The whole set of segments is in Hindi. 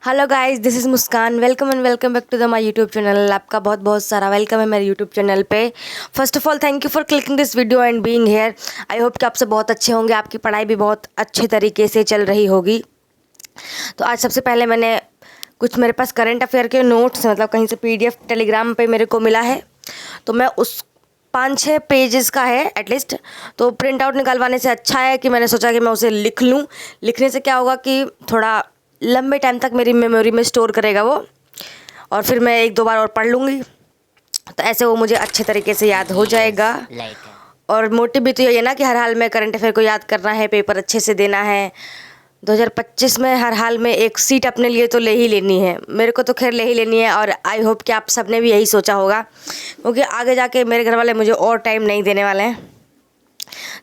Hello guys, this is Muskan. Welcome and welcome back to the my YouTube channel. आपका बहुत बहुत सारा वेलकम है मेरे यूट्यूब चैनल पे। First of all thank you for clicking this video and being here. I hope कि आप सब बहुत अच्छे होंगे, आपकी पढ़ाई भी बहुत अच्छे तरीके से चल रही होगी। तो आज सबसे पहले मैंने कुछ मेरे पास करंट अफेयर के नोट्स मतलब कहीं से PDF टेलीग्राम पे मेरे को मिला है, तो मैं उस 5-6 पेजेस का है एटलीस्ट। तो प्रिंट आउट निकलवाने से अच्छा है कि मैंने सोचा कि मैं उसे लिख लूँ। लिखने से क्या होगा कि थोड़ा लंबे टाइम तक मेरी मेमोरी में स्टोर करेगा वो, और फिर मैं 1-2 बार और पढ़ लूँगी, तो ऐसे वो मुझे अच्छे तरीके से याद हो जाएगा। और मोटिव भी तो यही है ना कि हर हाल में करंट अफेयर को याद करना है, पेपर अच्छे से देना है। 2025 में हर हाल में एक सीट अपने लिए तो ले ही लेनी है। मेरे को तो खैर ले ही लेनी है, और आई होप कि आप सबने भी यही सोचा होगा, क्योंकि आगे जाके मेरे घर वाले मुझे और टाइम नहीं देने वाले हैं।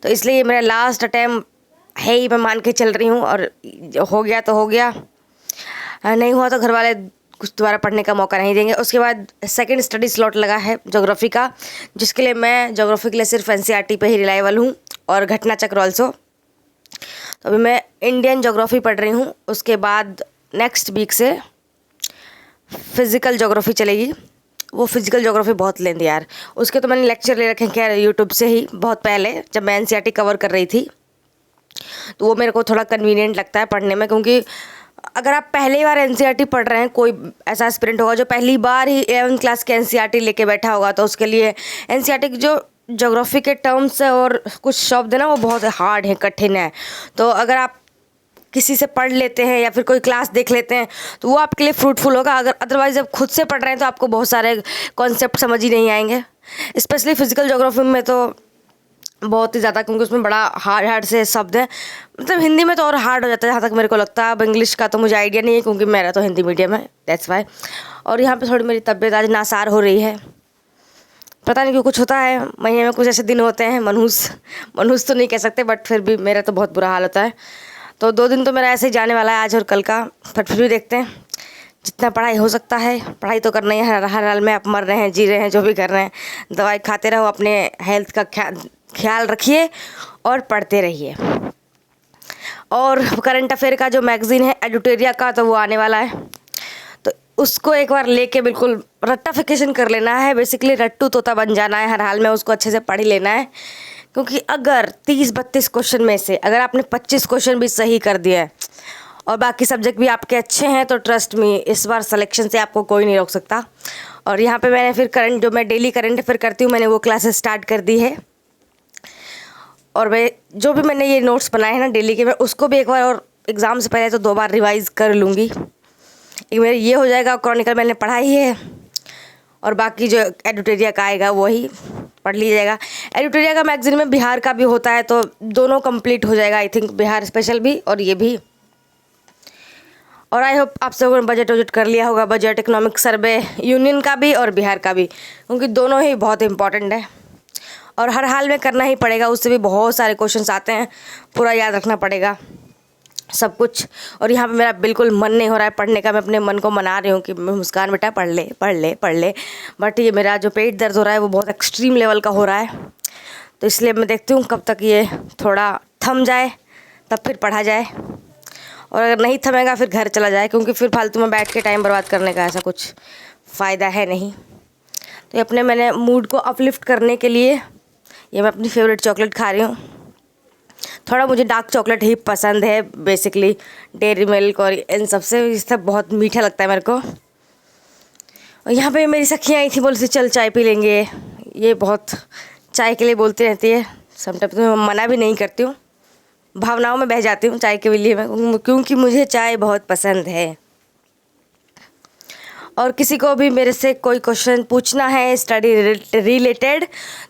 तो इसलिए ये मेरा लास्ट अटैम्प्ट है ही, मैं मान के चल रही हूँ। और हो गया तो हो गया, नहीं हुआ तो घर वाले कुछ दोबारा पढ़ने का मौका नहीं देंगे। उसके बाद सेकंड स्टडी स्लॉट लगा है ज्योग्राफी का, जिसके लिए मैं ज्योग्राफी के लिए सिर्फ NCERT पे ही रिलायबल हूँ, और घटना चक्र ऑल्सो। तो अभी मैं इंडियन ज्योग्राफी पढ़ रही हूँ। उसके बाद नेक्स्ट वीक से फिज़िकल ज्योग्राफी चलेगी। वो फिज़िकल ज्योग्राफी बहुत लेंदी यार। उसके तो मैंने लेक्चर ले रखे हैं क्या यूट्यूब से ही, बहुत पहले जब मैं NCERT कवर कर रही थी। तो वो मेरे को थोड़ा कन्वीनियंट लगता है पढ़ने में, क्योंकि अगर आप पहली बार NCERT पढ़ रहे हैं, कोई ऐसा एस्पिरेंट होगा जो पहली बार ही 11th क्लास के NCERT लेके बैठा होगा, तो उसके लिए NCERT की जो ज्योग्राफी के टर्म्स है और कुछ शब्द है ना, वो बहुत हार्ड है, कठिन है। तो अगर आप किसी से पढ़ लेते हैं या फिर कोई क्लास देख लेते हैं, तो वो आपके लिए फ्रूटफुल होगा। अगर अदरवाइज जब खुद से पढ़ रहे हैं तो आपको बहुत सारे कॉन्सेप्ट समझ ही नहीं आएंगे, स्पेशली फिजिकल ज्योग्राफी में तो बहुत ही ज़्यादा, क्योंकि उसमें बड़ा हार्ड से शब्द है। मतलब हिंदी में तो और हार्ड हो जाता है जहाँ तक मेरे को लगता है। अब इंग्लिश का तो मुझे आइडिया नहीं है, क्योंकि मेरा तो हिंदी मीडियम है, दैट्स वाई। और यहाँ पे थोड़ी मेरी तबीयत आज नासार हो रही है, पता नहीं क्यों। कुछ होता है महीने में, कुछ ऐसे दिन होते हैं, मनहूस तो नहीं कह सकते, बट फिर भी मेरा तो बहुत बुरा हाल होता है। तो 2 दिन तो मेरा ऐसे ही जाने वाला है, आज और कल का। बट फिर भी देखते हैं, जितना पढ़ाई हो सकता है पढ़ाई तो करना ही है। हर हाल में आप मर रहे हैं, जी रहे हैं, जो भी कर रहे हैं, दवाई खाते रहो, अपने हेल्थ का ख्याल रखिए और पढ़ते रहिए। और करंट अफेयर का जो मैगज़ीन है एडिटोरिया का, तो वो आने वाला है, तो उसको एक बार लेके बिल्कुल रट्टाफिकेशन कर लेना है। बेसिकली रट्टू तोता बन जाना है हर हाल में, उसको अच्छे से पढ़ ही लेना है। क्योंकि अगर 30-32 क्वेश्चन में से अगर आपने 25 क्वेश्चन भी सही कर दिया है और बाकी सब्जेक्ट भी आपके अच्छे हैं, तो ट्रस्ट मी, इस बार सिलेक्शन से आपको कोई नहीं रोक सकता। और यहाँ पे मैंने फिर जो मैं डेली करंट अफेयर करती हूँ, मैंने वो क्लासेस स्टार्ट कर दी है। और मैं जो भी मैंने ये नोट्स बनाए हैं ना डेली के, मैं उसको भी एक बार और एग्ज़ाम से पहले तो 2 बार रिवाइज़ कर लूँगी। एक मेरा ये हो जाएगा, क्रॉनिकल मैंने पढ़ा ही है, और बाकी जो एडिटोरिया का आएगा वही पढ़ लीजिएगा। एडिटोरिया का मैगज़ीन में बिहार का भी होता है, तो दोनों कंप्लीट हो जाएगा आई थिंक, बिहार स्पेशल भी और ये भी। और आई होप आप सबों ने बजट कर लिया होगा, बजट, इकोनॉमिक सर्वे, यूनियन का भी और बिहार का भी, क्योंकि दोनों ही बहुत इंपॉर्टेंट है और हर हाल में करना ही पड़ेगा। उससे भी बहुत सारे क्वेश्चंस आते हैं, पूरा याद रखना पड़ेगा सब कुछ। और यहाँ पे मेरा बिल्कुल मन नहीं हो रहा है पढ़ने का। मैं अपने मन को मना रही हूँ कि मुस्कान बेटा पढ़ ले पढ़ ले पढ़ ले, बट ये मेरा जो पेट दर्द हो रहा है वो बहुत एक्सट्रीम लेवल का हो रहा है। तो इसलिए मैं देखती हूँ कब तक ये थोड़ा थम जाए, तब फिर पढ़ा जाए। और अगर नहीं थमेगा फिर घर चला जाए, क्योंकि फिर फालतू में बैठ के टाइम बर्बाद करने का ऐसा कुछ फ़ायदा है नहीं। तो अपने मैंने मूड को अपलिफ्ट करने के लिए ये मैं अपनी फेवरेट चॉकलेट खा रही हूँ। थोड़ा मुझे डार्क चॉकलेट ही पसंद है बेसिकली, डेयरी मिल्क और इन सबसे, इससे बहुत मीठा लगता है मेरे को। और यहाँ पे मेरी सखियाँ आई थी, बोलती चल चाय पी लेंगे। ये बहुत चाय के लिए बोलती रहती है, समटाइम तो मैं मना भी नहीं करती हूँ, भावनाओं में बह जाती हूँ चाय के लिए मैं, क्योंकि मुझे चाय बहुत पसंद है। और किसी को भी मेरे से कोई क्वेश्चन पूछना है स्टडी रिलेटेड,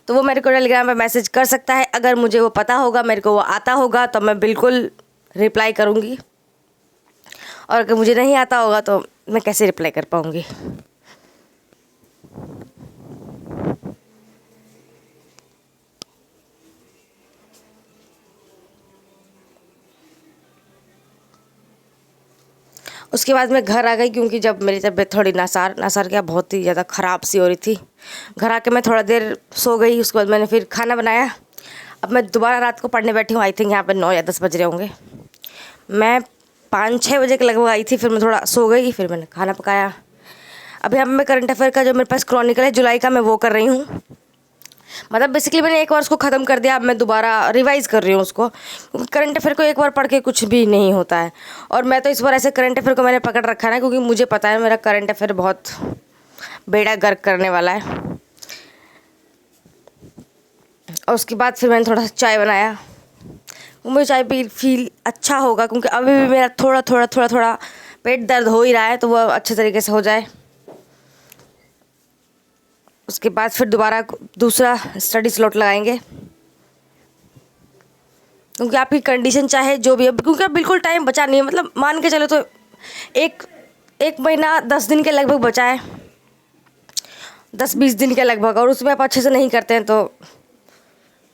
तो वो मेरे को टेलीग्राम पे मैसेज कर सकता है। अगर मुझे वो पता होगा, मेरे को वो आता होगा, तो मैं बिल्कुल रिप्लाई करूँगी। और अगर मुझे नहीं आता होगा तो मैं कैसे रिप्लाई कर पाऊँगी। उसके बाद मैं घर आ गई, क्योंकि जब मेरी तबीयत थोड़ी नासार क्या बहुत ही ज़्यादा ख़राब सी हो रही थी। घर आके मैं थोड़ा देर सो गई। उसके बाद मैंने फिर खाना बनाया। अब मैं दोबारा रात को पढ़ने बैठी हूँ। आई थिंक यहाँ पे 9 या 10 बज रहे होंगे। मैं 5-6 बजे के लगभग आई थी, फिर मैं थोड़ा सो गई, फिर मैंने खाना पकाया। अभी यहाँ पे मैं करंट अफेयर का जो मेरे पास क्रॉनिकल है जुलाई का, मैं वो कर रही हूँ। मतलब बेसिकली मैंने एक बार उसको ख़त्म कर दिया, अब मैं दोबारा रिवाइज़ कर रही हूँ उसको, क्योंकि करंट अफेयर को एक बार पढ़ के कुछ भी नहीं होता है। और मैं तो इस बार ऐसे करंट अफेयर को मैंने पकड़ रखा है ना, क्योंकि मुझे पता है मेरा करंट अफेयर बहुत बेड़ा गर्क करने वाला है। और उसके बाद फिर मैंने थोड़ा सा चाय बनाया, मुझे चाय पी फील अच्छा होगा, क्योंकि अभी भी मेरा थोड़ा पेट दर्द हो ही रहा है, तो वो अच्छे तरीके से हो जाए। उसके बाद फिर दोबारा दूसरा स्टडी स्लॉट लगाएंगे, क्योंकि आपकी कंडीशन चाहे जो भी है, क्योंकि अब बिल्कुल टाइम बचा नहीं है। मतलब मान के चलो तो एक महीना 10 दिन के लगभग बचा है, 10-20 दिन के लगभग, और उसमें आप अच्छे से नहीं करते हैं तो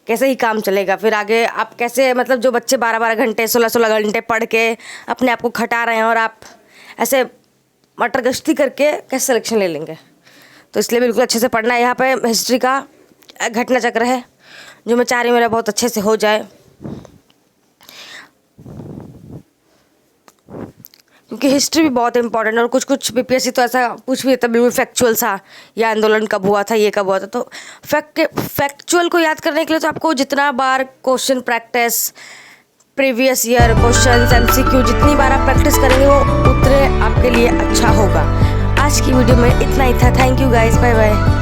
कैसे ही काम चलेगा। फिर आगे आप कैसे, मतलब जो बच्चे 12-12 घंटे 16-16 घंटे पढ़ के अपने आप को खटा रहे हैं, और आप ऐसे मटर गश्ती करके कैसे सिलेक्शन ले लेंगे। तो इसलिए बिल्कुल अच्छे से पढ़ना है। यहाँ पे हिस्ट्री का घटना चक्र है, जो मैं चाह रही हूँ मेरा बहुत अच्छे से हो जाए, क्योंकि हिस्ट्री भी बहुत इंपॉर्टेंट है। और कुछ बीपीएससी तो ऐसा पूछ भी देता है बिल्कुल फैक्चुअल सा, ये आंदोलन कब हुआ था, ये कब हुआ था। तो फैक्चुअल को याद करने के लिए तो आपको जितना बार question practice, previous year question, MCQ, जितनी बार आप प्रैक्टिस करेंगे वो उतने आपके लिए अच्छा होगा। आज की वीडियो में इतना ही था। Thank you guys, bye bye.